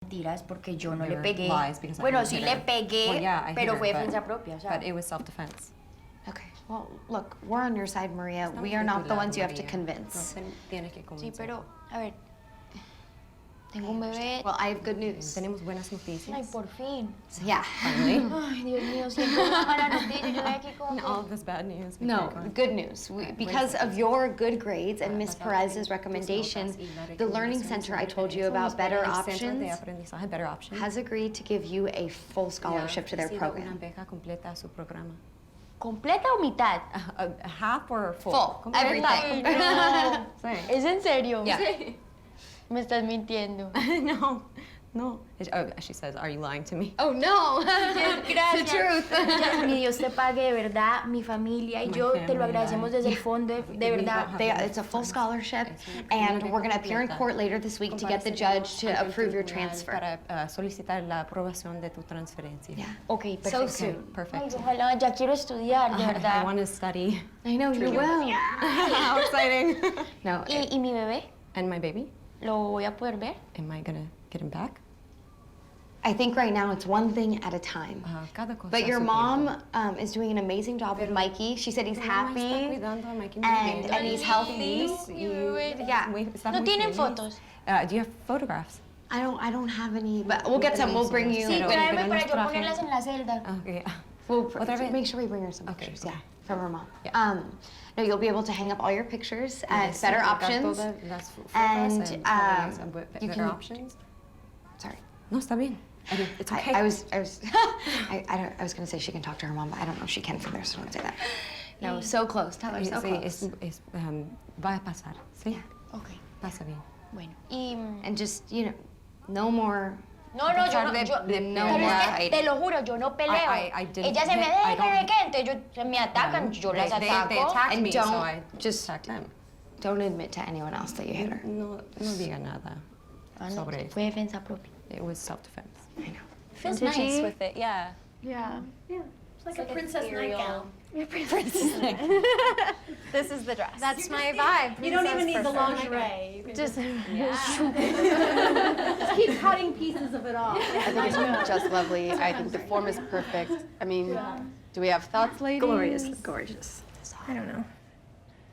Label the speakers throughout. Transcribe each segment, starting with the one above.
Speaker 1: Mentiras porque yo no
Speaker 2: They
Speaker 1: le
Speaker 2: were
Speaker 1: pegué.
Speaker 2: lies because I
Speaker 1: Bueno,
Speaker 2: didn't
Speaker 1: sí
Speaker 2: hit
Speaker 1: le
Speaker 2: her.
Speaker 1: pegué,
Speaker 2: Well, yeah, I hit
Speaker 1: pero
Speaker 2: her,
Speaker 1: fue
Speaker 2: but-
Speaker 1: defensa propia, o sea.
Speaker 2: But it was self-defense.
Speaker 3: Okay, well, look, we're on your side, Maria. We are
Speaker 2: de
Speaker 3: not
Speaker 2: tu
Speaker 3: the
Speaker 2: lado,
Speaker 3: ones you have to
Speaker 2: María.
Speaker 3: convince.
Speaker 2: No, tienes que
Speaker 1: Sí,
Speaker 2: convencer.
Speaker 1: pero, a ver, tengo un bebé.
Speaker 3: Well, I have good news.
Speaker 2: Tenemos buenas noticias.
Speaker 1: Ay, por fin.
Speaker 3: Yeah.
Speaker 2: Finally.
Speaker 1: Ay, Dios mío, siempre una mala noticia. Yo estoy aquí como
Speaker 2: And
Speaker 1: que-
Speaker 2: all of this bad news.
Speaker 3: No, good news. Because of your good grades and Miss Perez's recommendation, the Learning Center I told you about, Better
Speaker 2: El centro de
Speaker 3: Options,
Speaker 2: aprendizaje, Better Options,
Speaker 3: has agreed to give you a full scholarship to their
Speaker 2: una
Speaker 3: program.
Speaker 2: beca completa a su programa.
Speaker 1: ¿Completa o mitad?
Speaker 2: A half or full?
Speaker 3: Full,
Speaker 2: Completa.
Speaker 3: everything.
Speaker 1: No.
Speaker 2: Sí.
Speaker 1: ¿Es en serio?
Speaker 2: Yeah.
Speaker 1: Me estás mintiendo.
Speaker 2: No, no. Oh, she says, are you lying to me?
Speaker 3: Oh no!
Speaker 1: Gracias.
Speaker 3: The truth.
Speaker 1: Mi Dios te pague de verdad, mi familia y
Speaker 2: My
Speaker 1: yo te lo
Speaker 2: family,
Speaker 1: agradecemos desde el fondo, de verdad.
Speaker 3: It's a full scholarship, and we're going to appear in court later this week to get the judge to approve your transfer.
Speaker 2: Para solicitar la aprobación de tu transferencia.
Speaker 3: Yeah.
Speaker 1: Ok,
Speaker 3: So
Speaker 1: perfecto.
Speaker 3: soon.
Speaker 1: Ay,
Speaker 2: Perfect.
Speaker 1: ojalá, ya quiero estudiar, de
Speaker 2: I
Speaker 1: verdad.
Speaker 2: want to study.
Speaker 3: I know you will.
Speaker 2: How exciting.
Speaker 3: No,
Speaker 1: ¿Y mi bebé?
Speaker 2: And my baby?
Speaker 1: ¿Lo voy a poder ver?
Speaker 2: Am I gonna get him back?
Speaker 3: I think right now it's one thing at a time.
Speaker 2: Cada cosa
Speaker 3: But
Speaker 2: a
Speaker 3: your
Speaker 2: su
Speaker 3: mom
Speaker 2: tiempo.
Speaker 3: is doing an amazing job with Mikey. She said he's
Speaker 2: Tu mamá está
Speaker 3: happy
Speaker 2: cuidando a Mikey muy
Speaker 3: and,
Speaker 2: bien.
Speaker 3: and he's healthy.
Speaker 2: Yeah.
Speaker 1: ¿No tienen fotos?
Speaker 2: Do you have photographs?
Speaker 3: I don't have any, but we'll get some. We'll bring you.
Speaker 1: Sí,
Speaker 2: Pero-
Speaker 1: tráeme
Speaker 2: pero
Speaker 1: para
Speaker 2: nos
Speaker 1: yo
Speaker 2: traje-
Speaker 1: ponerlas en la celda.
Speaker 2: Okay.
Speaker 3: We'll
Speaker 2: Otra vez.
Speaker 3: make sure we bring her some
Speaker 2: Okay,
Speaker 3: pictures.
Speaker 2: okay.
Speaker 3: Yeah, from her mom.
Speaker 2: Yeah.
Speaker 3: No, you'll be able to hang up all your pictures at
Speaker 2: Sí,
Speaker 3: Better
Speaker 2: sacar
Speaker 3: Options.
Speaker 2: todas las fotos
Speaker 3: and,
Speaker 2: and
Speaker 3: you
Speaker 2: Better
Speaker 3: can-
Speaker 2: Options.
Speaker 3: Sorry.
Speaker 2: No, está bien. It's okay.
Speaker 3: I was I was gonna say she can talk to her mom, but I don't know if she can from there, so don't say that. No, so close. Tell her so
Speaker 2: Sí,
Speaker 3: close.
Speaker 2: va a pasar, ¿sí?
Speaker 1: Ok,
Speaker 2: Pasa bien.
Speaker 1: bueno. Y...
Speaker 3: And just no more.
Speaker 1: No, yo no,
Speaker 2: de-
Speaker 1: yo,
Speaker 2: de-
Speaker 3: no
Speaker 1: pero
Speaker 3: more
Speaker 1: es que
Speaker 3: fighting.
Speaker 1: te lo juro, yo no peleo.
Speaker 2: I didn't
Speaker 1: Ellas se me
Speaker 2: hit- I
Speaker 1: dejan,
Speaker 2: don't-
Speaker 1: ¿qué? Entonces se me atacan, yo las
Speaker 2: They
Speaker 1: ataco.
Speaker 2: attacked
Speaker 3: And
Speaker 2: me, so
Speaker 3: don't
Speaker 2: I
Speaker 3: just-
Speaker 2: attacked them.
Speaker 3: Don't admit to anyone else that you hit her.
Speaker 2: No diga nada
Speaker 1: Ah, no,
Speaker 2: sobre eso.
Speaker 1: fue defensa propia.
Speaker 2: It was self-defense.
Speaker 3: I know.
Speaker 4: Feels nice with it, yeah.
Speaker 5: Yeah. It's like a princess nightgown.
Speaker 4: This is the dress.
Speaker 5: That's my vibe. You don't even need the lingerie.
Speaker 4: just
Speaker 5: Just keep cutting pieces of it off.
Speaker 6: I think it's just lovely. I think the form is perfect. I mean, do we have thoughts, ladies?
Speaker 5: Glorious, gorgeous. I don't know.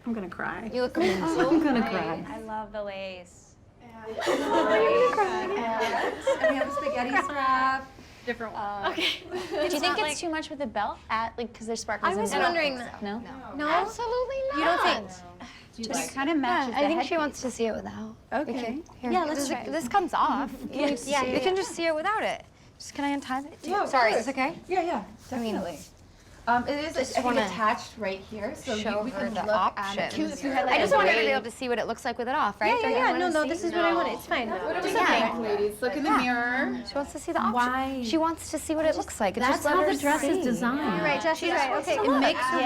Speaker 5: I'm gonna cry.
Speaker 3: You look amazing.
Speaker 5: I'm gonna cry.
Speaker 4: I love the lace.
Speaker 2: And we have a spaghetti strap.
Speaker 5: Different one.
Speaker 4: Do you think it's too much with the belt at because there's sparkles?
Speaker 5: I was
Speaker 4: in the belt?
Speaker 5: wondering that.
Speaker 4: No.
Speaker 5: No?
Speaker 4: Absolutely not.
Speaker 5: You don't think?
Speaker 4: Just kind of matches.
Speaker 7: I think she wants to see it without.
Speaker 5: Okay.
Speaker 4: Yeah, let's try. This comes off.
Speaker 7: Yeah, you can just see it without it. Just can I untie it?
Speaker 6: Yeah, of
Speaker 7: Sorry,
Speaker 6: course.
Speaker 7: it's okay?
Speaker 6: Yeah, definitely. It is, I think,
Speaker 7: wanna
Speaker 6: attached right here, so
Speaker 7: show
Speaker 6: we
Speaker 7: her
Speaker 6: can
Speaker 7: the
Speaker 6: look
Speaker 7: options.
Speaker 6: at it. If you had, like,
Speaker 7: I just
Speaker 6: a
Speaker 7: wanted to be
Speaker 6: braid.
Speaker 7: able to see what it looks like with it off, right? Don't you
Speaker 5: Yeah,
Speaker 7: wanna
Speaker 5: no,
Speaker 7: see?
Speaker 5: this is what I want. It's fine.
Speaker 6: Just okay, ladies, look in the mirror.
Speaker 7: She wants to see the option.
Speaker 5: Why?
Speaker 7: She wants to see what it looks like.
Speaker 5: That's how the dress is designed.
Speaker 7: You're right, Jesse's right. Okay.
Speaker 5: It makes her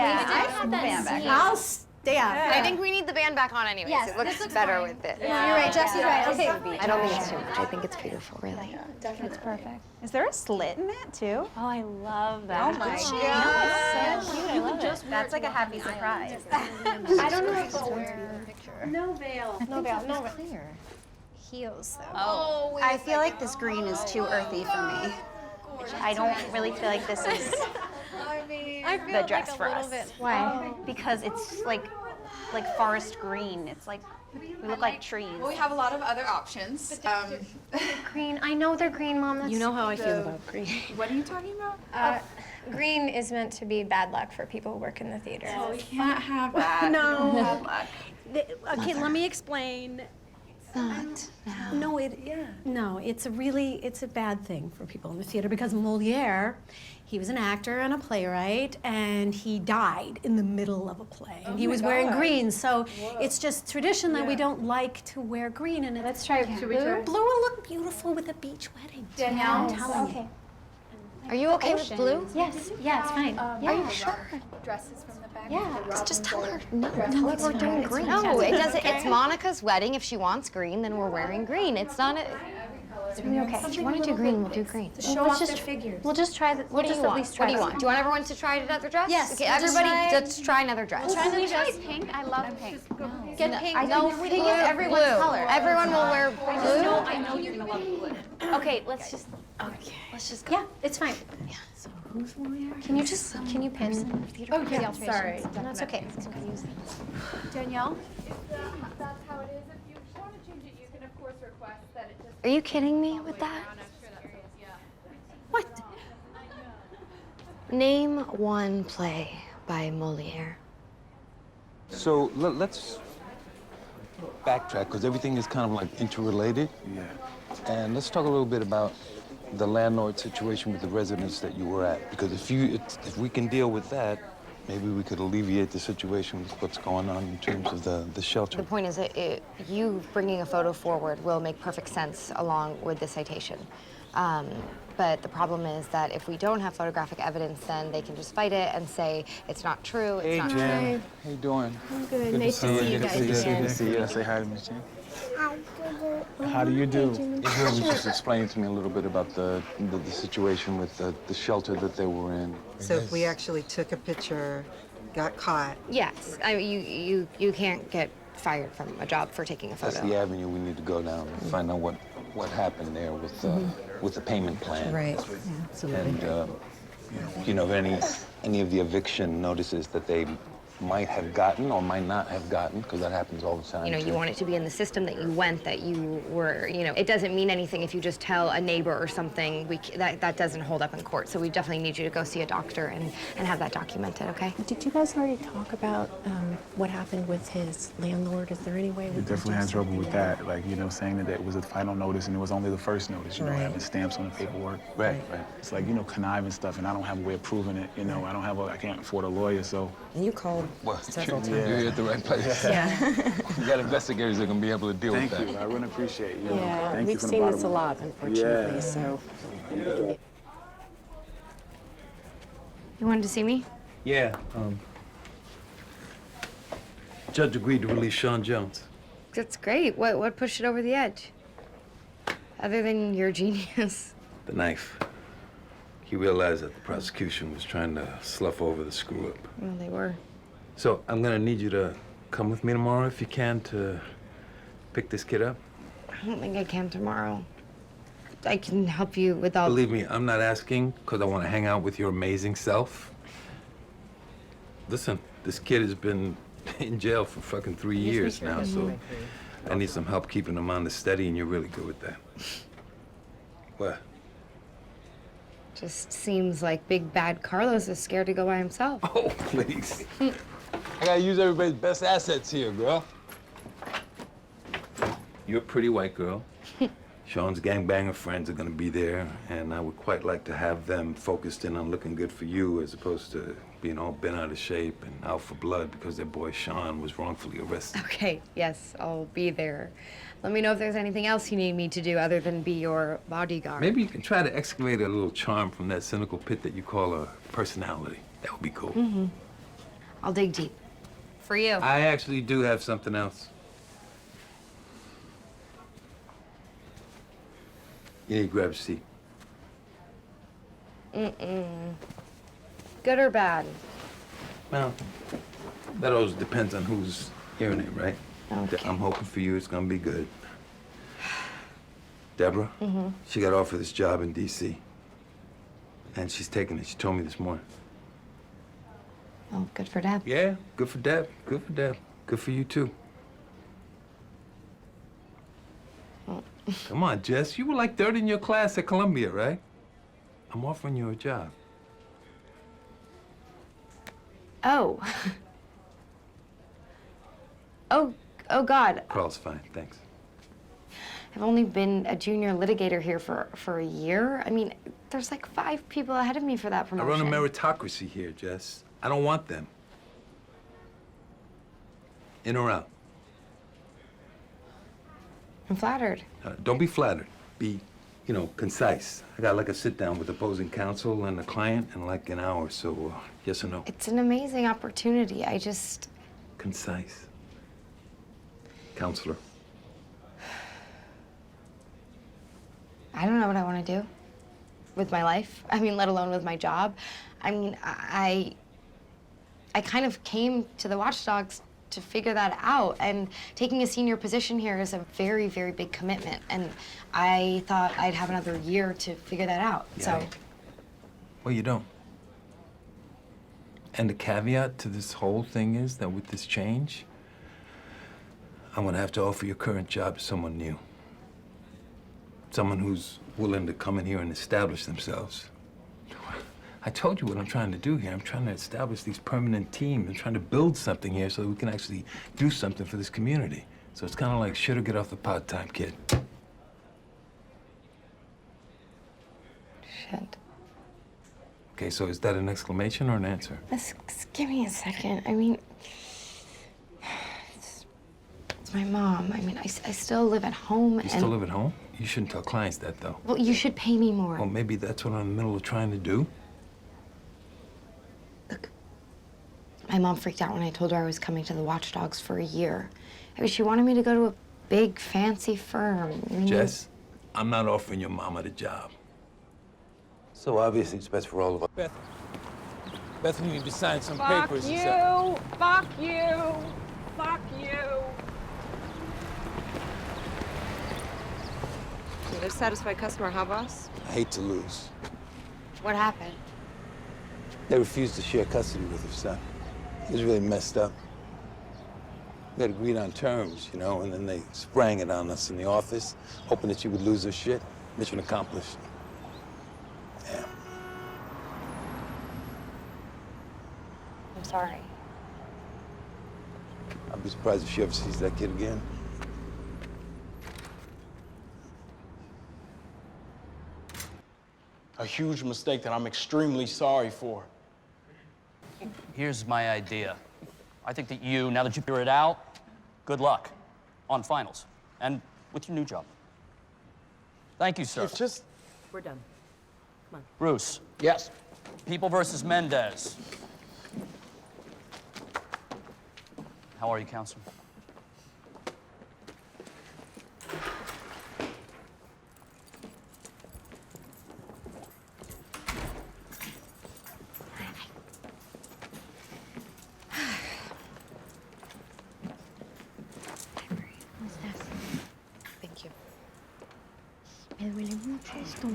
Speaker 5: I'll stand.
Speaker 7: I think we need the band back on anyways.
Speaker 4: Yes,
Speaker 7: it looks better with it.
Speaker 4: You're right, Jesse's right. Okay.
Speaker 7: I don't think it's too much. I think it's beautiful, really.
Speaker 4: It's perfect.
Speaker 8: Is there a slit in it too?
Speaker 4: Oh, I love that.
Speaker 8: Oh my
Speaker 4: It's so cute. I love it.
Speaker 8: That's like a happy surprise.
Speaker 5: I don't know if I'll wear no veil.
Speaker 4: No veil. No veil.
Speaker 8: Clear. Heels though.
Speaker 4: Oh.
Speaker 8: I feel like this green is too earthy for me. I don't really feel like this is the dress for us.
Speaker 7: Why?
Speaker 8: Because it's like forest green. It's like we look like trees.
Speaker 6: Well, we have a lot of other options.
Speaker 7: Green. I know they're green, Mom. That's
Speaker 5: You know how I feel about green.
Speaker 6: What are you talking about?
Speaker 9: Green is meant to be bad luck for people who work in the theater.
Speaker 6: We can't have that.
Speaker 5: No. Okay, let me explain.
Speaker 3: Not now.
Speaker 5: No, it's a bad thing for people in the theater because Moliere, he was an actor and a playwright, and he died in the middle of a play, and he was wearing green. So it's just tradition that we don't like to wear green, and
Speaker 9: Let's try blue.
Speaker 5: blue will look beautiful with a beach wedding. I'm telling you.
Speaker 9: Okay.
Speaker 7: Are you okay with blue?
Speaker 9: Yes. Yeah, it's fine.
Speaker 7: Are you sure?
Speaker 6: Dresses from the back.
Speaker 9: Yeah.
Speaker 3: Just tell her. No, tell her we're doing green. No, it doesn't. It's Monica's wedding. If she wants green, then we're wearing green. It's not a.
Speaker 4: It's really okay.
Speaker 3: If you want to do green, we'll do green.
Speaker 5: Show off their figures.
Speaker 4: We'll just try. We'll just at least try.
Speaker 3: What do you want? Do you want everyone to try another dress?
Speaker 5: Yes,
Speaker 3: Okay,
Speaker 5: we'll just
Speaker 3: everybody,
Speaker 5: try-
Speaker 3: let's try another dress.
Speaker 4: Can we try pink? I love pink.
Speaker 3: Get pink.
Speaker 4: No,
Speaker 3: Pink is everyone's color. Everyone will wear blue.
Speaker 4: I know you're gonna love blue. Okay, let's just. Okay. Let's just go.
Speaker 5: Yeah, it's fine.
Speaker 4: Can you pin theater?
Speaker 5: Oh, yeah, sorry.
Speaker 4: No, it's okay. It's confusing. Danielle?
Speaker 3: Are you kidding me with that?
Speaker 5: What?
Speaker 3: Name one play by Moliere.
Speaker 10: So let's backtrack because everything is kind of like interrelated.
Speaker 11: Yeah.
Speaker 10: And let's talk a little bit about the landlord situation with the residents that you were at. Because if we can deal with that, maybe we could alleviate the situation with what's going on in terms of the shelter.
Speaker 3: The point is that you bringing a photo forward will make perfect sense along with the citation. But the problem is that if we don't have photographic evidence, then they can just fight it and say it's not true, it's not true.
Speaker 10: How you doing?
Speaker 5: I'm good. Nice to see you guys again.
Speaker 11: Good to see you. Say hi to Miss Jen. How do you do?
Speaker 10: If you would just explain to me a little bit about the situation with the shelter that they were in.
Speaker 12: So if we actually took a picture, got caught,
Speaker 3: Yes, I mean, you can't get fired from a job for taking a photo.
Speaker 10: That's the avenue we need to go down and find out what happened there with the payment plan.
Speaker 12: right? Absolutely.
Speaker 10: And you know, any of the eviction notices that they might have gotten or might not have gotten, because that happens all the time.
Speaker 3: You know, you
Speaker 10: too.
Speaker 3: want it to be in the system that you went, that you were, you know, it doesn't mean anything if you just tell a neighbor or something. That doesn't hold up in court. So we definitely need you to go see a doctor and have that documented, okay?
Speaker 13: Did you guys already talk about what happened with his landlord? Is there any way we
Speaker 11: We
Speaker 13: could
Speaker 11: definitely
Speaker 13: do
Speaker 11: had trouble with
Speaker 13: something?
Speaker 11: that. Like, you know, saying that it was a final notice and it was only the first notice, you know,
Speaker 12: Right.
Speaker 11: having stamps on the paperwork.
Speaker 10: Right.
Speaker 11: It's like, you know, conniving stuff, and I don't have a way of proving it, you know. I can't afford a lawyer, so.
Speaker 12: And you called
Speaker 10: Well,
Speaker 12: several times.
Speaker 10: you're at the right place.
Speaker 13: Yeah.
Speaker 10: You got investigators that are gonna be able to deal
Speaker 11: Thank
Speaker 10: with
Speaker 11: you.
Speaker 10: that.
Speaker 11: I really appreciate you.
Speaker 13: Yeah,
Speaker 11: Thank you
Speaker 13: we've
Speaker 11: from the
Speaker 13: seen
Speaker 11: bottom
Speaker 13: this a
Speaker 11: of-
Speaker 13: lot, unfortunately,
Speaker 11: Yeah.
Speaker 13: so.
Speaker 3: You wanted to see me?
Speaker 14: Yeah, Judge agreed to release Sean Jones.
Speaker 3: That's great. What pushed it over the edge? Other than your genius.
Speaker 14: The knife. He realized that the prosecution was trying to slough over the screw-up.
Speaker 3: Well, they were.
Speaker 14: So I'm gonna need you to come with me tomorrow if you can to pick this kid up.
Speaker 3: I don't think I can tomorrow. I can help you with all.
Speaker 14: Believe me, I'm not asking because I want to hang out with your amazing self. Listen, this kid has been in jail for fucking 3 years now, so I need some help keeping him on the steady, and you're really good with that. What?
Speaker 3: Just seems like big bad Carlos is scared to go by himself.
Speaker 14: Oh, please.
Speaker 10: I gotta use everybody's best assets here, girl.
Speaker 14: You're a pretty white girl. Sean's gangbanger friends are gonna be there, and I would quite like to have them focused in on looking good for you as opposed to being all bent out of shape and out for blood because their boy Sean was wrongfully arrested.
Speaker 3: Okay, yes, I'll be there. Let me know if there's anything else you need me to do other than be your bodyguard.
Speaker 14: Maybe you can try to excavate a little charm from that cynical pit that you call a personality. That would be cool.
Speaker 3: I'll dig deep. For you.
Speaker 14: I actually do have something else. You need to grab a seat.
Speaker 3: Good or bad?
Speaker 14: Well, that always depends on who's hearing it, right?
Speaker 3: Okay.
Speaker 14: I'm hoping for you it's gonna be good. Deborah, she got offered this job in D.C. And she's taking it. She told me this morning.
Speaker 3: Oh, good for Deb.
Speaker 14: Yeah, good for Deb. Good for Deb. Good for you, too. Come on, Jess. You were like third in your class at Columbia, right? I'm offering you a job.
Speaker 3: Oh. Oh God.
Speaker 14: Carl's fine, thanks.
Speaker 3: I've only been a junior litigator here for a year. I mean, there's like 5 people ahead of me for that
Speaker 14: I
Speaker 3: promotion.
Speaker 14: run a meritocracy here, Jess. I don't want them. In or out?
Speaker 3: I'm flattered.
Speaker 14: Don't be flattered. Be, you know, concise. I got like a sit down with opposing counsel and the client in like an hour, so yes or no?
Speaker 3: It's an amazing opportunity. I just...
Speaker 14: Concise. Counselor.
Speaker 3: I don't know what I want to do with my life. I mean, let alone with my job. I mean, I kind of came to the Watchdogs to figure that out, and taking a senior position here is a very, very big commitment, and I thought I'd have another year to figure that out, so.
Speaker 14: Well, you don't. And the caveat to this whole thing is that with this change, I'm gonna have to offer your current job to someone new. Someone who's willing to come in here and establish themselves. I told you what I'm trying to do here. I'm trying to establish these permanent teams. I'm trying to build something here so that we can actually do something for this community. So it's kind of like shit or get off the pot time, kid.
Speaker 3: Shit.
Speaker 14: Okay, so is that an exclamation or an answer?
Speaker 3: Just give me a second. I mean, it's my mom. I mean, I still live at home.
Speaker 14: You still live at home? You shouldn't tell clients that, though.
Speaker 3: Well, you should pay me more.
Speaker 14: Well, maybe that's what I'm in the middle of trying to do.
Speaker 3: My mom freaked out when I told her I was coming to the Watchdogs for a year. I mean, she wanted me to go to a big, fancy firm. I mean,
Speaker 14: Jess, I'm not offering your mama the job. So obviously it's best for all of us. Beth, you need to sign some papers.
Speaker 15: Fuck you! Fuck you! Fuck you!
Speaker 2: You're a satisfied customer, huh, boss?
Speaker 10: I hate to lose.
Speaker 3: What happened?
Speaker 10: They refused to share custody with her son. He was really messed up. We had agreed on terms, you know, and then they sprang it on us in the office, hoping that she would lose her shit. Mission accomplished. Damn.
Speaker 3: I'm sorry.
Speaker 10: I'd be surprised if she ever sees that kid again.
Speaker 16: A huge mistake that I'm extremely sorry for.
Speaker 17: Here's my idea. I think that you, now that you figured it out, good luck on finals and with your new job. Thank you, sir.
Speaker 16: It's just...
Speaker 2: We're done. Come on.
Speaker 17: Bruce.
Speaker 16: Yes.
Speaker 17: People versus Mendez. How are you, Counselor?
Speaker 3: Thank you.
Speaker 1: Me duele mucho esto.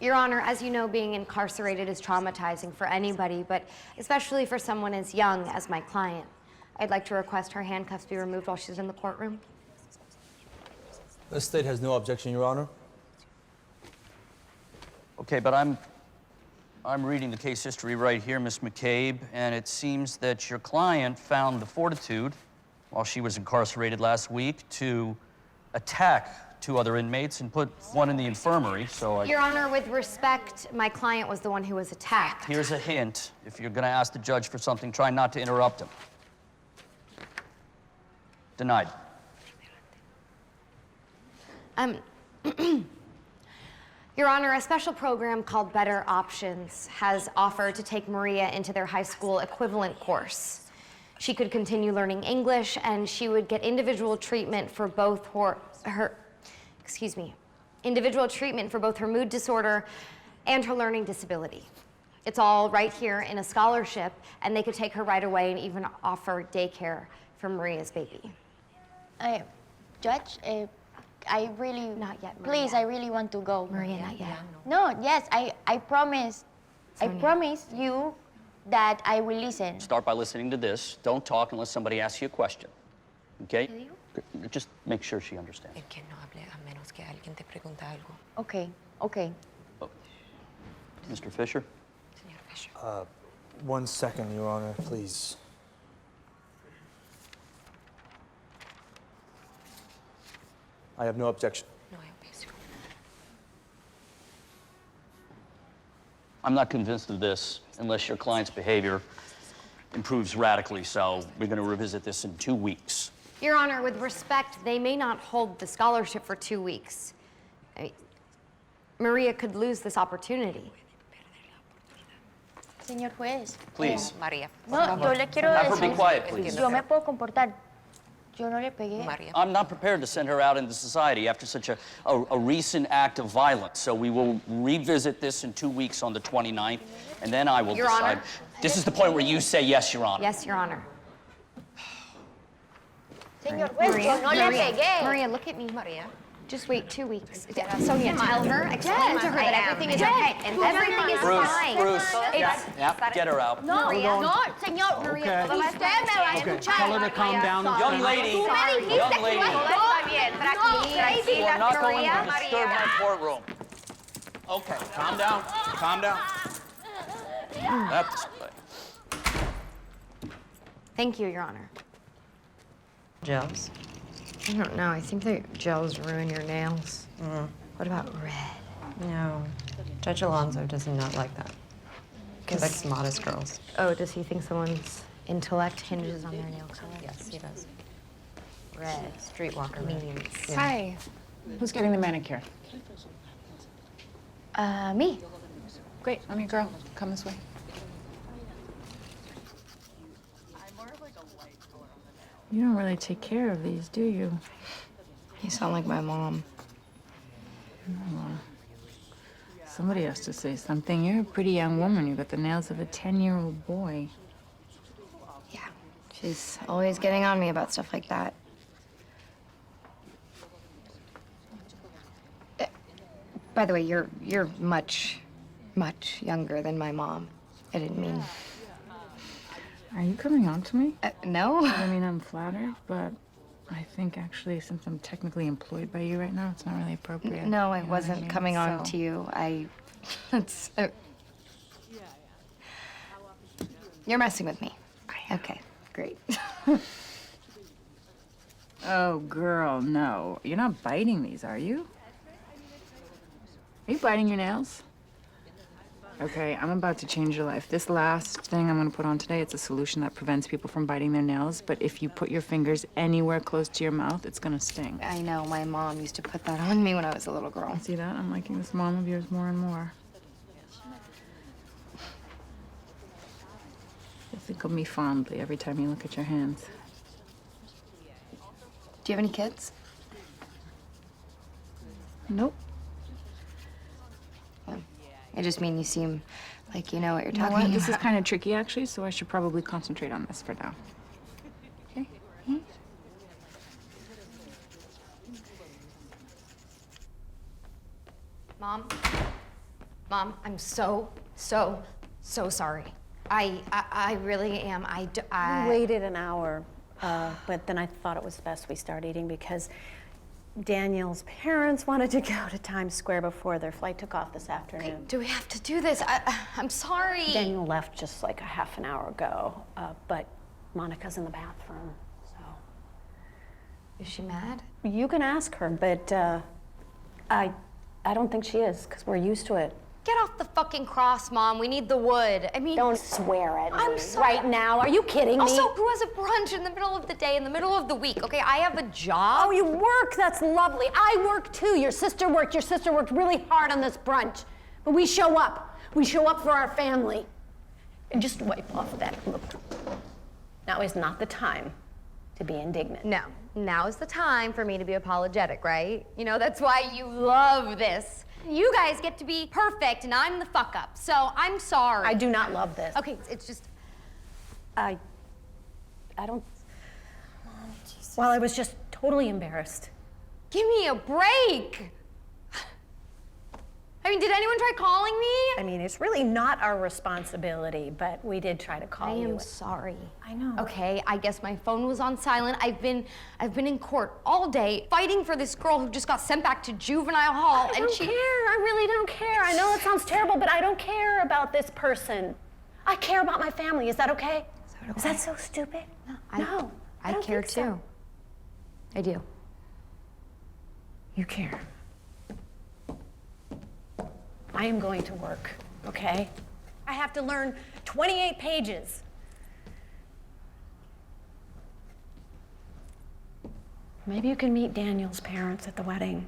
Speaker 3: Your Honor, as you know, being incarcerated is traumatizing for anybody, but especially for someone as young as my client. I'd like to request her handcuffs be removed while she's in the courtroom.
Speaker 18: The state has no objection, Your Honor.
Speaker 17: Okay, but I'm reading the case history right here, Miss McCabe, and it seems that your client found the fortitude, while she was incarcerated last week, to attack 2 other inmates and put one in the infirmary, so
Speaker 3: Your Honor, with respect, my client was the one who was attacked.
Speaker 17: Here's a hint. If you're gonna ask the judge for something, try not to interrupt him. Denied.
Speaker 3: Your Honor, a special program called Better Options has offered to take Maria into their high school equivalent course. She could continue learning English, and she would get individual treatment for both individual treatment for both her mood disorder and her learning disability. It's all right here in a scholarship, and they could take her right away and even offer daycare for Maria's baby.
Speaker 4: Judge, I really...
Speaker 3: Not yet, Maria.
Speaker 4: Please, I really want to go.
Speaker 3: Maria, not yet.
Speaker 4: No, yes, I promise.
Speaker 3: Sonia.
Speaker 4: I promise you that I will listen.
Speaker 17: Start by listening to this. Don't talk unless somebody asks you a question. Okay? Just make sure she understands.
Speaker 4: Okay, okay.
Speaker 17: Mr. Fisher?
Speaker 18: 1 second, Your Honor, please. I have no objection.
Speaker 17: I'm not convinced of this unless your client's behavior improves radically, so we're going to revisit this in 2 weeks.
Speaker 3: Your Honor, with respect, they may not hold the scholarship for 2 weeks. I mean, Maria could lose this opportunity.
Speaker 4: Señor juez.
Speaker 17: Please.
Speaker 3: María.
Speaker 4: No, yo le quiero
Speaker 17: Have her be
Speaker 4: decir...
Speaker 17: quiet, please.
Speaker 4: Yo me puedo comportar.
Speaker 1: Yo no le pegué.
Speaker 2: Maria.
Speaker 17: I'm not prepared to send her out into society after such a recent act of violence. So we will revisit this in 2 weeks on the 29th, and then I will
Speaker 3: Your
Speaker 17: decide.
Speaker 3: Honor.
Speaker 17: This is the point where you say yes, Your Honor.
Speaker 3: Yes, Your Honor.
Speaker 1: Señor juez, yo no le pegué.
Speaker 3: Maria, look at me. Maria. Just wait 2 weeks. Sonia, tell her, explain to her that everything is okay. And everything is fine.
Speaker 17: Bruce, get her out.
Speaker 1: No,
Speaker 3: Maria.
Speaker 1: no, señor.
Speaker 16: Okay.
Speaker 1: Usted me va a escuchar.
Speaker 16: Tell her to calm down. and
Speaker 17: Young
Speaker 16: stay-
Speaker 17: lady,
Speaker 1: Tú me dijiste
Speaker 17: young
Speaker 1: que
Speaker 17: lady,
Speaker 1: ibas a estar-
Speaker 17: you are not going to disturb my courtroom.
Speaker 16: Okay, calm down. Calm down.
Speaker 17: That's
Speaker 3: Thank you, Your Honor.
Speaker 2: Gels.
Speaker 3: I don't know. I think that gels ruin your nails. What about red?
Speaker 2: No. Judge Alonso does not like that. He likes modest girls.
Speaker 3: Oh, does he think someone's intellect hinges on their nail color?
Speaker 2: Yes, he does.
Speaker 3: Red.
Speaker 2: Streetwalker red.
Speaker 3: Means.
Speaker 1: Hi.
Speaker 15: Who's getting the manicure?
Speaker 1: Me.
Speaker 15: Great, I'm your girl. Come this way. You don't really take care of these, do you?
Speaker 1: You sound like my mom.
Speaker 15: Well, somebody has to say something. You're a pretty young woman. You've got the nails of a 10-year-old boy.
Speaker 1: Yeah. She's always getting on me about stuff like that.
Speaker 3: By the way, you're much, much younger than my mom. I didn't mean.
Speaker 15: Are you coming on to me?
Speaker 3: No.
Speaker 15: I mean, I'm flattered, but I think actually, since I'm technically employed by you right now, it's not really appropriate.
Speaker 3: No, I
Speaker 15: You know what
Speaker 3: wasn't
Speaker 15: mean?
Speaker 3: coming on
Speaker 15: So-
Speaker 3: to you. It's. You're messing with me. Okay, great.
Speaker 15: Oh, girl, no. You're not biting these, are you? Are you biting your nails? Okay, I'm about to change your life. This last thing I'm gonna put on today, it's a solution that prevents people from biting their nails, but if you put your fingers anywhere close to your mouth, it's gonna sting.
Speaker 3: I know, my mom used to put that on me when I was a little girl.
Speaker 15: See that? I'm liking this mom of yours more and more. You think of me fondly every time you look at your hands.
Speaker 3: Do you have any kids?
Speaker 15: Nope.
Speaker 3: I just mean you seem like you know what you're
Speaker 15: You know
Speaker 3: talking
Speaker 15: what? This is
Speaker 3: about.
Speaker 15: kind of tricky, actually, so I should probably concentrate on this for now. Okay?
Speaker 3: Mom, I'm so sorry. I really am.
Speaker 5: We waited an hour, but then I thought it was best we start eating because Daniel's parents wanted to go to Times Square before their flight took off this afternoon.
Speaker 3: Do we have to do this? I'm sorry.
Speaker 5: Daniel left just like a half an hour ago, but Monica's in the bathroom, so.
Speaker 3: Is she mad?
Speaker 5: You can ask her, but I don't think she is, because we're used to it.
Speaker 3: Get off the fucking cross, Mom. We need the wood. I mean,
Speaker 5: Don't swear at me
Speaker 3: I'm sorry.
Speaker 5: right now. Are you kidding me?
Speaker 3: Also, who has a brunch in the middle of the day, in the middle of the week? Okay, I have a job.
Speaker 5: Oh, you work? That's lovely. I work too. Your sister worked really hard on this brunch. But we show up. We show up for our family. And just wipe off that look. Now is not the time to be indignant.
Speaker 3: No, now is the time for me to be apologetic, right? You know, that's why you love this. You guys get to be perfect, and I'm the fuck up. So I'm sorry.
Speaker 5: I do not love this.
Speaker 3: Okay, it's just.
Speaker 5: I don't. Well, I was just totally embarrassed.
Speaker 3: Give me a break. I mean, did anyone try calling me?
Speaker 5: I mean, it's really not our responsibility, but we did try to call you.
Speaker 3: I am sorry.
Speaker 5: I know.
Speaker 3: Okay, I guess my phone was on silent. I've been in court all day fighting for this girl who just got sent back to juvenile hall,
Speaker 5: I don't care. I really don't care. I know that sounds terrible, but I don't care about this person. I care about my family. Is that okay? Is that so stupid? No.
Speaker 3: I
Speaker 5: don't
Speaker 3: care
Speaker 5: think so.
Speaker 3: too. I do.
Speaker 5: You care. I am going to work, okay? I have to learn 28 pages. Maybe you can meet Daniel's parents at the wedding.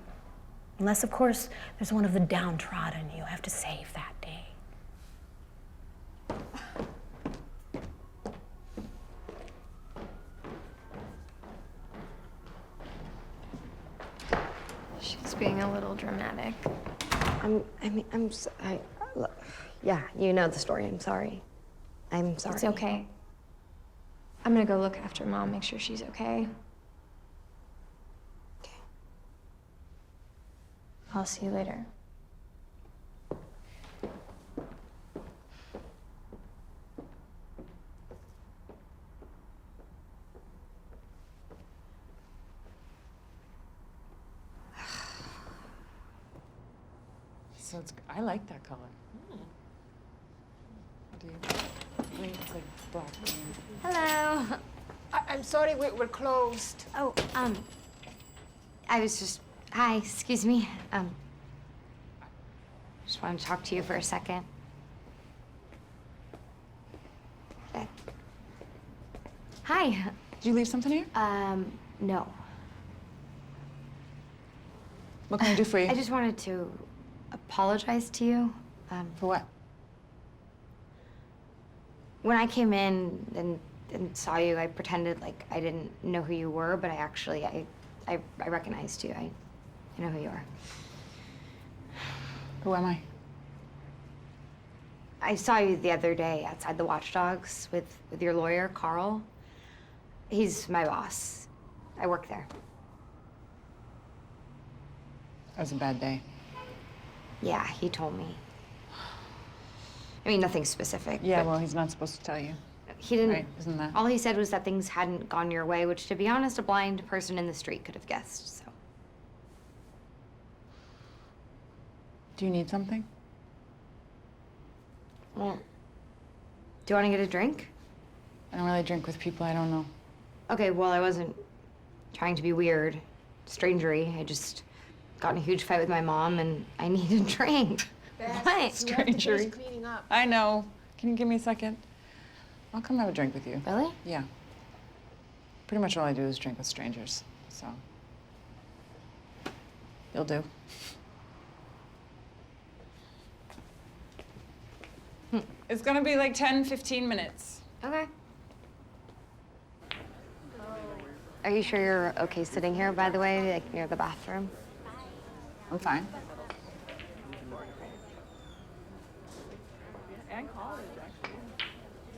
Speaker 5: Unless, of course, there's one of the downtrodden you have to save that day.
Speaker 9: being a little dramatic.
Speaker 3: Yeah, you know the story. I'm sorry. I'm sorry.
Speaker 9: It's okay. I'm gonna go look after Mom, make sure she's okay.
Speaker 3: Okay.
Speaker 9: I'll see you later.
Speaker 15: So I like that color. Do you? Green, it's like black green.
Speaker 3: Hello.
Speaker 7: I'm sorry, we're closed.
Speaker 3: Oh, I was just, hi, excuse me. Just wanted to talk to you for a second. Hi.
Speaker 15: Did you leave something here?
Speaker 3: No.
Speaker 15: What can I do for you?
Speaker 3: I just wanted to apologize to you.
Speaker 15: For what?
Speaker 3: When I came in and saw you, I pretended like I didn't know who you were, but I recognized you. I know who you are.
Speaker 15: Who am I?
Speaker 3: I saw you the other day outside the Watchdogs with your lawyer, Carl. He's my boss. I work there.
Speaker 15: That was a bad day.
Speaker 3: Yeah, he told me. I mean, nothing specific.
Speaker 15: Yeah,
Speaker 3: but
Speaker 15: well, he's not supposed to tell you.
Speaker 3: he didn't.
Speaker 15: Right, isn't that?
Speaker 3: All he said was that things hadn't gone your way, which, to be honest, a blind person in the street could have guessed. So.
Speaker 15: Do you need something?
Speaker 3: Well, do you want to get a drink?
Speaker 15: I don't really drink with people I don't know.
Speaker 3: Okay, well, I wasn't trying to be weird, strangery. I just got in a huge fight with my mom, and I need a drink. What?
Speaker 15: Strangery. I know. Can you give me a second? I'll come have a drink with you.
Speaker 3: Really?
Speaker 15: Yeah. Pretty much all I do is drink with strangers, so. You'll do. It's gonna be like 10, 15 minutes.
Speaker 3: Okay. Are you sure you're okay sitting here, by the way, like near the bathroom?
Speaker 15: I'm fine.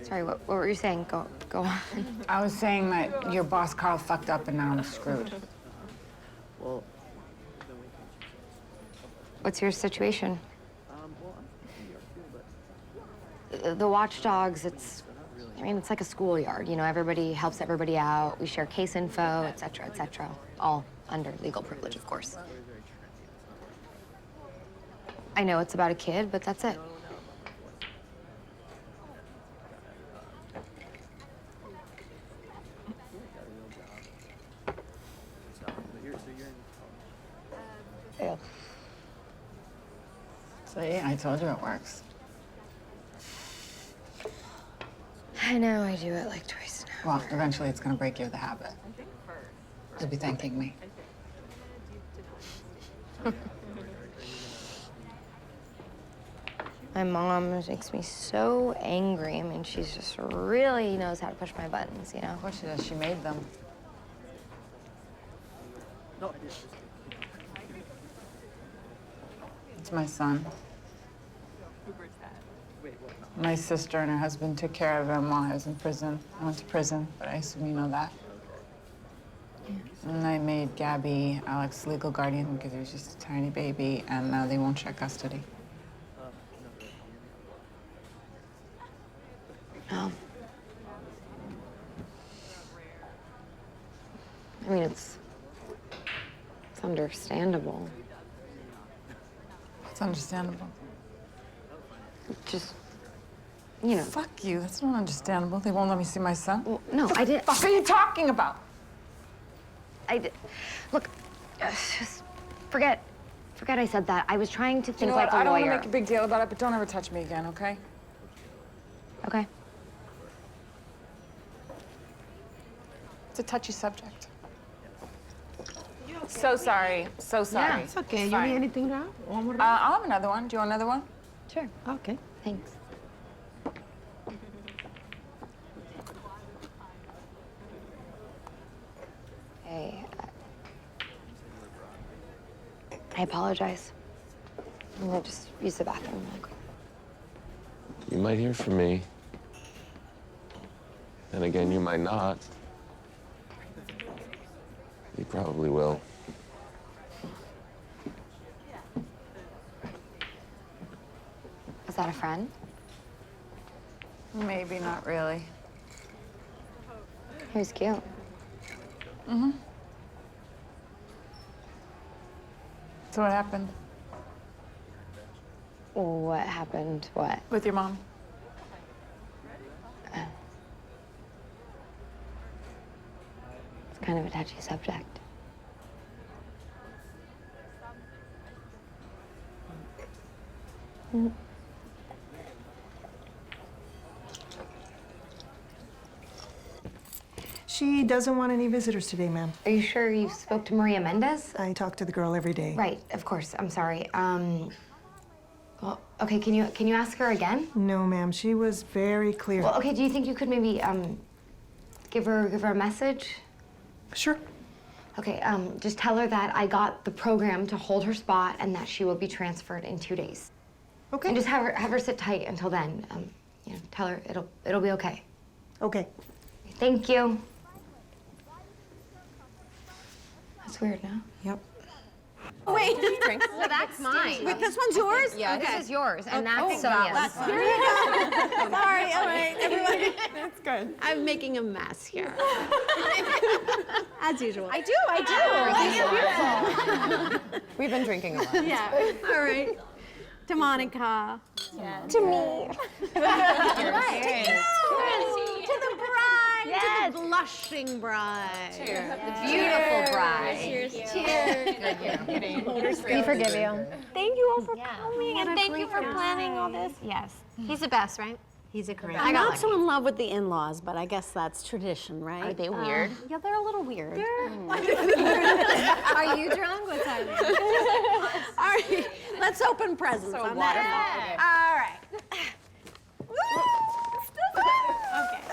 Speaker 3: Sorry, what were you saying? Go on.
Speaker 15: I was saying that your boss Carl fucked up and now I'm screwed.
Speaker 3: What's your situation? The Watchdogs, it's like a schoolyard. You know, everybody helps everybody out. We share case info, et cetera, all under legal privilege, of course. I know it's about a kid, but that's it. Ew.
Speaker 15: See, I told you it works.
Speaker 3: I know I do it like twice now.
Speaker 15: Well, eventually it's gonna break you of the habit. You'll be thanking me.
Speaker 3: My mom makes me so angry. I mean, she's just really knows how to push my buttons, you know?
Speaker 15: Of course she does. She made them. It's my son. My sister and her husband took care of him while I was in prison. I went to prison, but I assume you know that. Yeah. And I made Gabby Alex's legal guardian because he was just a tiny baby, and now they won't share custody.
Speaker 3: Oh. I mean, it's understandable.
Speaker 15: It's understandable.
Speaker 3: Just, you know.
Speaker 15: Fuck you. That's not understandable. They won't let me see my son.
Speaker 3: Well, no, I didn't.
Speaker 15: What the fuck are you talking about?
Speaker 3: I did. Look, just forget I said that. I was trying to think
Speaker 15: You know
Speaker 3: like
Speaker 15: what?
Speaker 3: a
Speaker 15: I don't want
Speaker 3: lawyer.
Speaker 15: to make a big deal about it, but don't ever touch me again, okay?
Speaker 3: Okay.
Speaker 15: It's a touchy subject. So sorry. So sorry.
Speaker 7: Yeah, it's okay. You
Speaker 15: Fine.
Speaker 7: need anything now? One more?
Speaker 15: I'll have another one. Do you want another one?
Speaker 3: Sure.
Speaker 7: Okay.
Speaker 3: Thanks. Hey, I apologize. I'm gonna just use the bathroom real quick.
Speaker 19: You might hear from me. Then again, you might not. You probably will.
Speaker 3: Is that a friend?
Speaker 15: Maybe not really.
Speaker 3: He was cute.
Speaker 15: Mm-hmm. So what happened?
Speaker 3: What happened? What?
Speaker 15: With your mom?
Speaker 3: It's kind of a touchy subject.
Speaker 12: She doesn't want any visitors today, ma'am.
Speaker 3: Are you sure you spoke to Maria Mendez?
Speaker 12: I talk to the girl every day.
Speaker 3: Right, of course. I'm sorry. Well, okay, can you ask her again?
Speaker 12: No, ma'am. She was very clear.
Speaker 3: Well, okay, do you think you could maybe give her a message?
Speaker 12: Sure.
Speaker 3: Okay, just tell her that I got the program to hold her spot and that she will be transferred in 2 days.
Speaker 12: Okay.
Speaker 3: And just have her sit tight until then. You know, tell her it'll be okay.
Speaker 12: Okay.
Speaker 3: Thank you. That's weird, no?
Speaker 12: Yep.
Speaker 7: Wait.
Speaker 3: So that's mine.
Speaker 7: Wait, this one's yours?
Speaker 3: Yeah,
Speaker 7: Okay.
Speaker 3: this is yours, and
Speaker 7: Oh,
Speaker 3: that's
Speaker 7: God.
Speaker 3: Sonia's.
Speaker 7: Here you go. Sorry, all right, everybody. That's good. I'm making a mess here. As usual. I do.
Speaker 2: We've been drinking a lot.
Speaker 7: Yeah. All right. To Monica.
Speaker 9: Yes.
Speaker 7: To me.
Speaker 9: Cheers.
Speaker 7: To the bride.
Speaker 9: Yes.
Speaker 7: To the blushing bride.
Speaker 9: Cheers.
Speaker 3: The beautiful bride.
Speaker 9: Cheers.
Speaker 3: Cheers.
Speaker 9: We forgive you.
Speaker 7: Thank you all for coming,
Speaker 9: What
Speaker 7: and
Speaker 9: a
Speaker 7: thank you for
Speaker 9: pleasure.
Speaker 7: planning all this. Yes. He's the best, right?
Speaker 5: He's a great.
Speaker 7: I
Speaker 5: I'm
Speaker 7: got
Speaker 5: not so in love with the in-laws, but I guess that's tradition, right?
Speaker 3: Are they weird?
Speaker 5: Yeah, they're a little weird.
Speaker 7: Are you drunk? What's happening?
Speaker 5: All right, let's open presents on that. All right.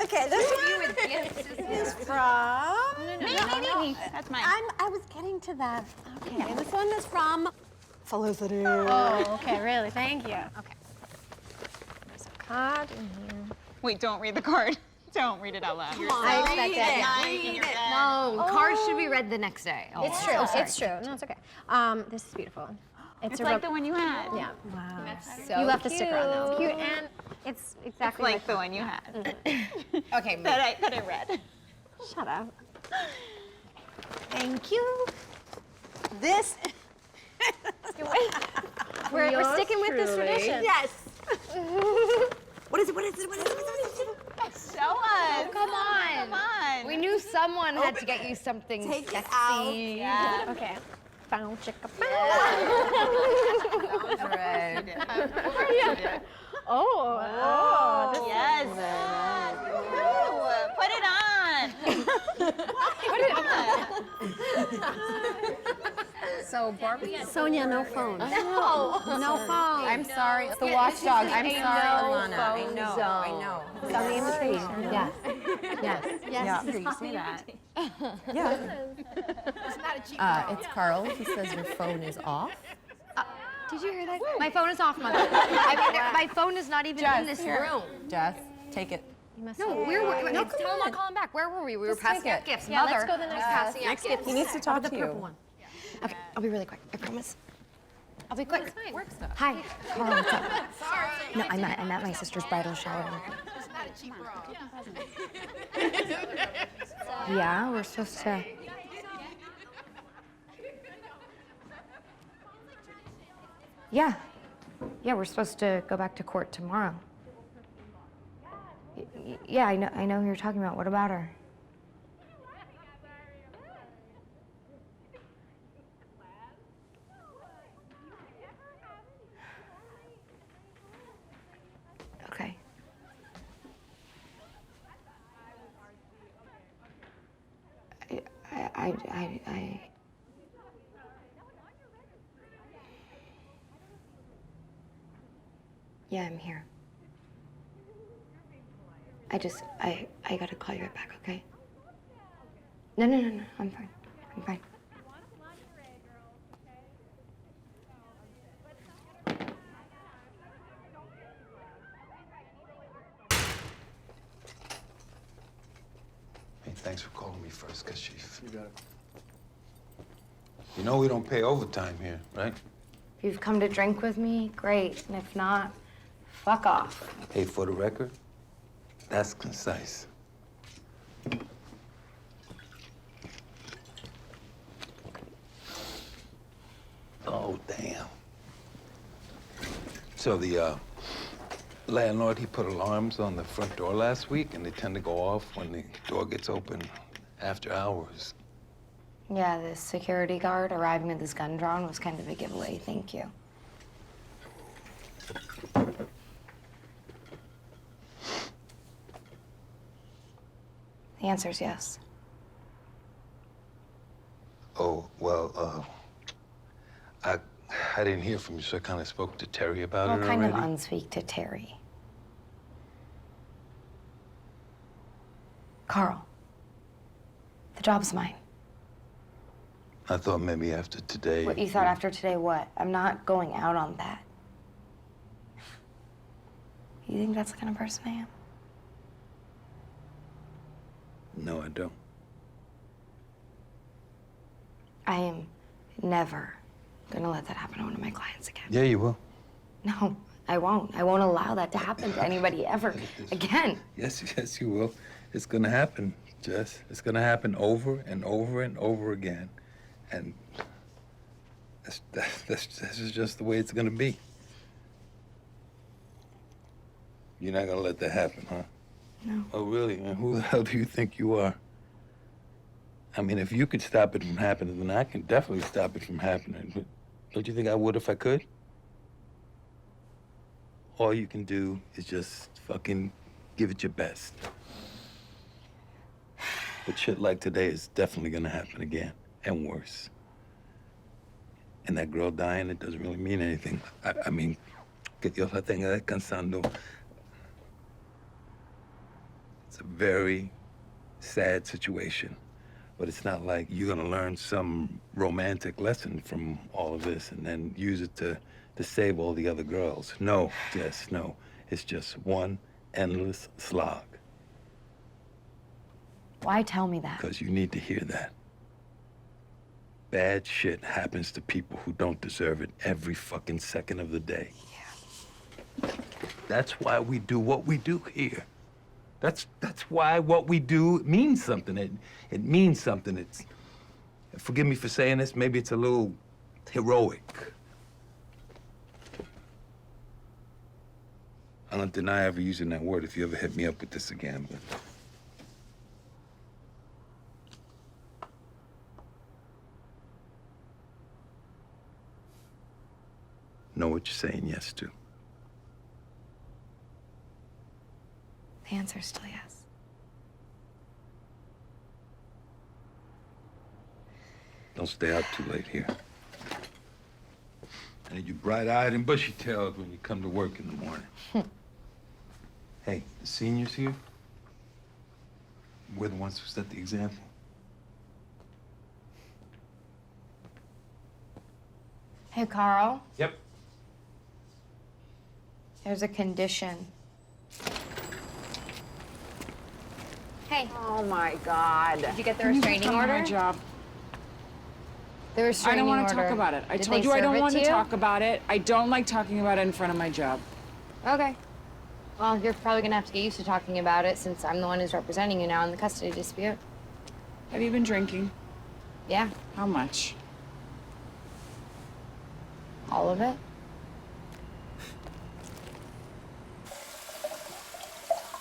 Speaker 5: Okay, this one is from.
Speaker 9: Me. That's mine.
Speaker 5: I was getting to that. Okay, this one is from Felicity.
Speaker 9: Oh, okay, really? Thank you. Okay. There's a card in here.
Speaker 6: Wait, don't read the card. Don't read it out loud.
Speaker 3: I expect that. No, cards should be read the next day. Oh,
Speaker 9: It's true.
Speaker 3: so sorry.
Speaker 9: It's true. No, it's okay. This is beautiful.
Speaker 6: It's like the one you had.
Speaker 9: Yeah.
Speaker 3: Wow. So
Speaker 9: You left a sticker on that.
Speaker 7: Cute, and it's exactly
Speaker 6: Like the one you had.
Speaker 3: Okay,
Speaker 6: that I read.
Speaker 9: Shut up.
Speaker 5: Thank you. This.
Speaker 9: We're sticking with this tradition.
Speaker 5: Yes. What is it? What is it? What is it?
Speaker 6: Show us.
Speaker 3: Come on.
Speaker 6: Come on.
Speaker 3: We knew someone had to get you something
Speaker 5: Take it
Speaker 3: sexy.
Speaker 5: out.
Speaker 6: Yeah.
Speaker 9: Okay. Found chicka.
Speaker 3: Right.
Speaker 9: Oh. This
Speaker 6: Yes. Woo. Put it on.
Speaker 3: So Barbie.
Speaker 5: Sonia, no phone.
Speaker 3: No.
Speaker 5: No phone.
Speaker 2: I'm sorry. It's the watchdog. I'm sorry, Alana. I know. I
Speaker 3: zone.
Speaker 2: know.
Speaker 3: It's on the in between. Yes. Yes.
Speaker 5: Yes.
Speaker 6: You say that.
Speaker 2: It's Carl. He says your phone is off.
Speaker 3: Did you hear that? My phone is off, Mother. I mean, my phone is not even in this room.
Speaker 2: Jess, take it.
Speaker 3: No, where were we? Tell him I'll call him back. Where were we? We were passing out gifts.
Speaker 9: Yeah,
Speaker 3: Mother
Speaker 9: let's go to the next
Speaker 3: passing out gifts.
Speaker 2: He needs to talk
Speaker 3: the
Speaker 2: to
Speaker 3: purple
Speaker 2: you.
Speaker 3: one. Okay, I'll be really quick. I promise. I'll be quick.
Speaker 6: Work stuff.
Speaker 3: Hi, Carl. What's up? No, I'm at my sister's bridal shower. Yeah, we're supposed to. Yeah. Yeah, we're supposed to go back to court tomorrow. Yeah, I know who you're talking about. What about her? Okay. I Yeah, I'm here. I gotta call you right back, okay? No, I'm fine. I'm fine.
Speaker 10: Thanks for calling me first, Kashif. You got it. You know we don't pay overtime here, right?
Speaker 3: If you've come to drink with me, great. And if not, fuck off.
Speaker 10: Hey, for the record, that's concise. Oh, damn. So the landlord, he put alarms on the front door last week, and they tend to go off when the door gets open after hours.
Speaker 3: Yeah, this security guard arriving with his gun drawn was kind of a giveaway. Thank you. The answer's yes.
Speaker 10: Oh, well, I didn't hear from you, so I kind of spoke to Terry about it
Speaker 3: What
Speaker 10: already.
Speaker 3: kind of unspeak to Terry? Carl, the job's mine.
Speaker 10: I thought maybe after today.
Speaker 3: What you thought after today, what? I'm not going out on that. You think that's the kind of person I am?
Speaker 10: No, I don't.
Speaker 3: I am never gonna let that happen to one of my clients again.
Speaker 10: Yeah, you will.
Speaker 3: No, I won't. I won't allow that to happen to anybody ever again.
Speaker 10: Yes, you will. It's gonna happen, Jess. It's gonna happen over and over and over again. And that's just the way it's gonna be. You're not gonna let that happen, huh?
Speaker 3: No.
Speaker 10: Oh, really? And who the hell do you think you are? I mean, if you could stop it from happening, then I can definitely stop it from happening. But don't you think I would if I could? All you can do is just fucking give it your best. But shit like today is definitely gonna happen again, and worse. And that girl dying, it doesn't really mean anything. I mean, que Dios la tenga descansando. It's a very sad situation, but it's not like you're gonna learn some romantic lesson from all of this and then use it to save all the other girls. No, Jess, no. It's just one endless slog.
Speaker 3: Why tell me that?
Speaker 10: Because you need to hear that. Bad shit happens to people who don't deserve it every fucking second of the day. Yeah. That's why we do what we do here. That's why what we do means something. It means something. It's, forgive me for saying this, maybe it's a little heroic. I don't deny ever using that word if you ever hit me up with this again, but... know what you're saying yes to.
Speaker 3: The answer's still yes.
Speaker 10: Don't stay out too late here. I need you bright-eyed and bushy-tailed when you come to work in the morning. Hey, the seniors here, we're the ones who set the example.
Speaker 3: Hey, Carl.
Speaker 11: Yep.
Speaker 3: There's a condition. Hey.
Speaker 15: Oh my God.
Speaker 3: Did you get the restraining order?
Speaker 15: My job.
Speaker 3: The restraining
Speaker 15: I don't want
Speaker 3: order.
Speaker 15: to talk about it. I
Speaker 3: Did
Speaker 15: told
Speaker 3: they
Speaker 15: you I
Speaker 3: serve
Speaker 15: don't
Speaker 3: it
Speaker 15: want to
Speaker 3: you?
Speaker 15: talk about it. I don't like talking about it in front of my job.
Speaker 3: Okay. Well, you're probably gonna have to get used to talking about it since I'm the one who's representing you now in the custody dispute.
Speaker 15: Have you been drinking?
Speaker 3: Yeah.
Speaker 15: How much?
Speaker 3: All of it.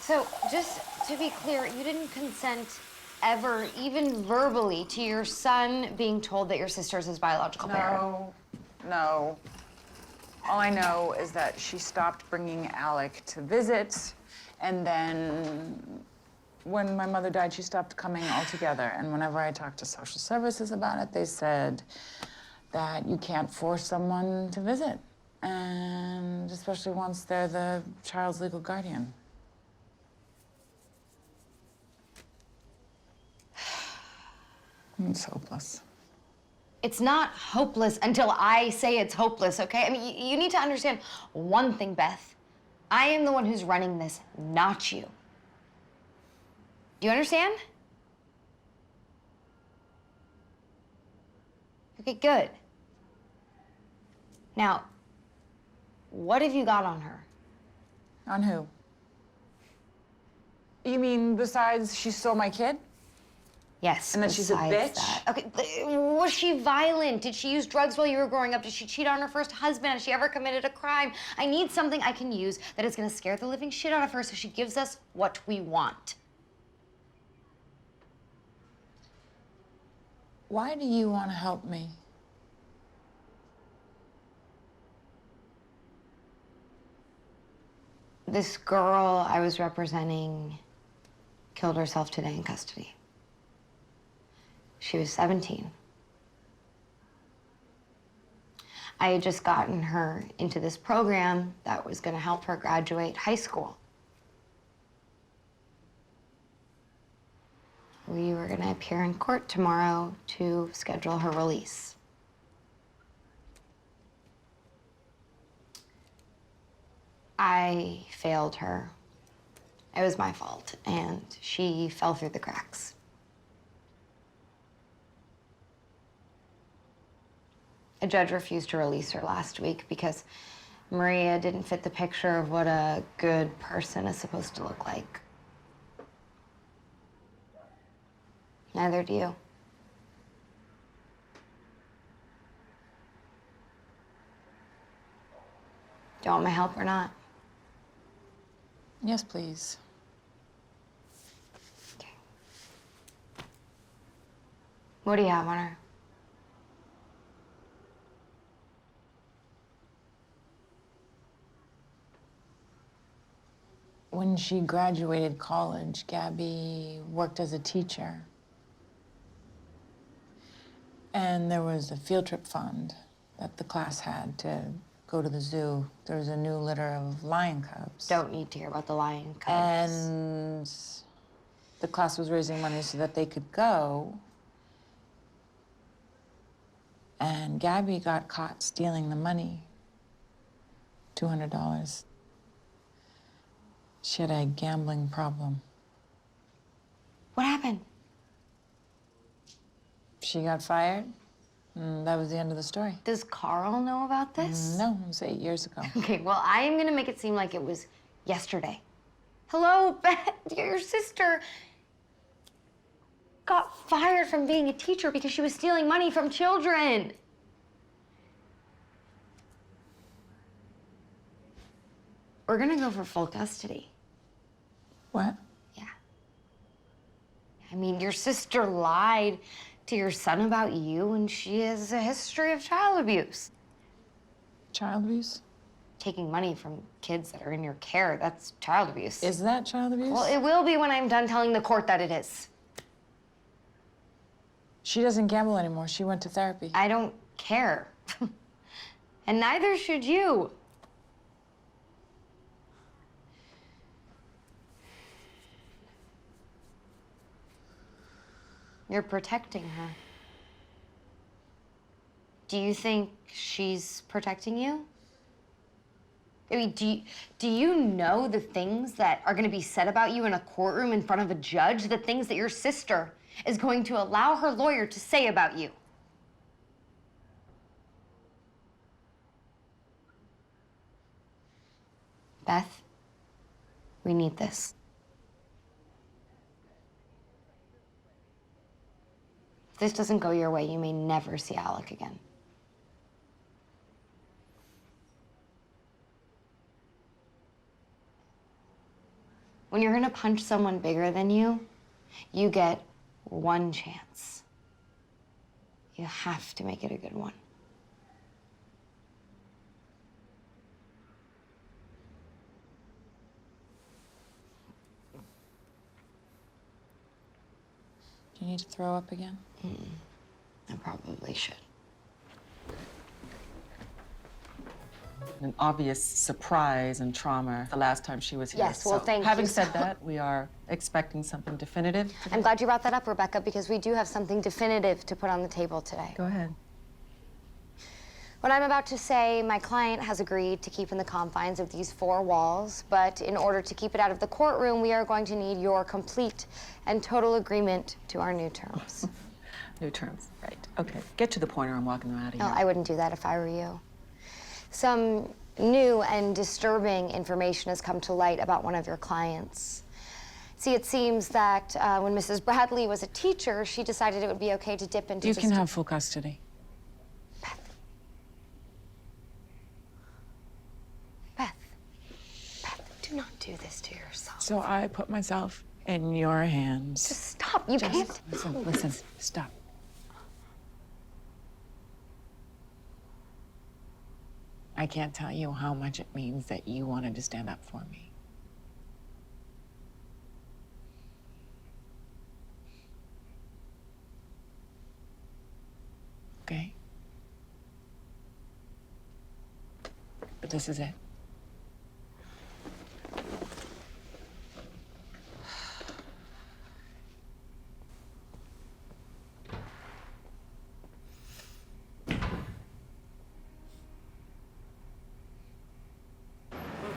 Speaker 3: So, just to be clear, you didn't consent ever, even verbally, to your son being told that your sister's his biological parent?
Speaker 15: No. All I know is that she stopped bringing Alec to visit, and then when my mother died, she stopped coming altogether. And whenever I talked to social services about it, they said that you can't force someone to visit, and especially once they're the child's legal guardian. It's hopeless.
Speaker 3: It's not hopeless until I say it's hopeless, okay? I mean, you need to understand one thing, Beth. I am the one who's running this, not you. Do you understand? Okay, good. Now, what have you got on her?
Speaker 15: On who? You mean besides she stole my kid?
Speaker 3: Yes.
Speaker 15: And that she's a
Speaker 3: besides
Speaker 15: bitch?
Speaker 3: that. Okay, was she violent? Did she use drugs while you were growing up? Did she cheat on her first husband? Has she ever committed a crime? I need something I can use that is gonna scare the living shit out of her so she gives us what we want.
Speaker 15: Why do you want to help me?
Speaker 3: This girl I was representing killed herself today in custody. She was 17. I had just gotten her into this program that was going to help her graduate high school. We were going to appear in court tomorrow to schedule her release. I failed her. It was my fault, and she fell through the cracks. A judge refused to release her last week because Maria didn't fit the picture of what a good person is supposed to look like. Neither do you. Do you want my help or not?
Speaker 15: Yes, please.
Speaker 3: Okay. What do you have on her?
Speaker 15: When she graduated college, Gabby worked as a teacher. And there was a field trip fund that the class had to go to the zoo. There was a new litter of lion cubs.
Speaker 3: Don't need to hear about the lion cubs.
Speaker 15: And the class was raising money so that they could go. And Gabby got caught stealing the money. $200. She had a gambling problem.
Speaker 3: What happened?
Speaker 15: She got fired, and that was the end of the story.
Speaker 3: Does Carl know about this?
Speaker 15: No, it was 8 years ago.
Speaker 3: Okay, well, I am gonna make it seem like it was yesterday. Hello, Beth, your sister got fired from being a teacher because she was stealing money from children. We're gonna go for full custody.
Speaker 15: What?
Speaker 3: Yeah. I mean, your sister lied to your son about you, and she has a history of child abuse.
Speaker 15: Child abuse?
Speaker 3: Taking money from kids that are in your care, that's child abuse.
Speaker 15: Is that child abuse?
Speaker 3: Well, it will be when I'm done telling the court that it is.
Speaker 15: She doesn't gamble anymore. She went to therapy.
Speaker 3: I don't care. And neither should you. You're protecting her. Do you think she's protecting you? I mean, do you know the things that are gonna be said about you in a courtroom in front of a judge? The things that your sister is going to allow her lawyer to say about you? Beth, we need this. If this doesn't go your way, you may never see Alec again. When you're gonna punch someone bigger than you, you get one chance. You have to make it a good one.
Speaker 15: Do you need to throw up again?
Speaker 3: I probably should.
Speaker 20: An obvious surprise and trauma the last time she was here.
Speaker 3: Yes, well, thank you.
Speaker 20: Having said that, we are expecting something definitive.
Speaker 3: I'm glad you brought that up, Rebecca, because we do have something definitive to put on the table today.
Speaker 20: Go ahead.
Speaker 3: What I'm about to say, my client has agreed to keep in the confines of these four walls, but in order to keep it out of the courtroom, we are going to need your complete and total agreement to our new terms.
Speaker 20: New terms, right. Okay, get to the point or I'm walking them out of
Speaker 3: No,
Speaker 20: here.
Speaker 3: I wouldn't do that if I were you. Some new and disturbing information has come to light about one of your clients. See, it seems that when Mrs. Bradley was a teacher, she decided it would be okay to dip into
Speaker 15: You
Speaker 3: just
Speaker 15: can have full custody.
Speaker 3: Do not do this to yourself.
Speaker 15: So I put myself in your hands.
Speaker 3: Just stop. You can't.
Speaker 15: Listen, stop. I can't tell you how much it means that you wanted to stand up for me. Okay? But this is it.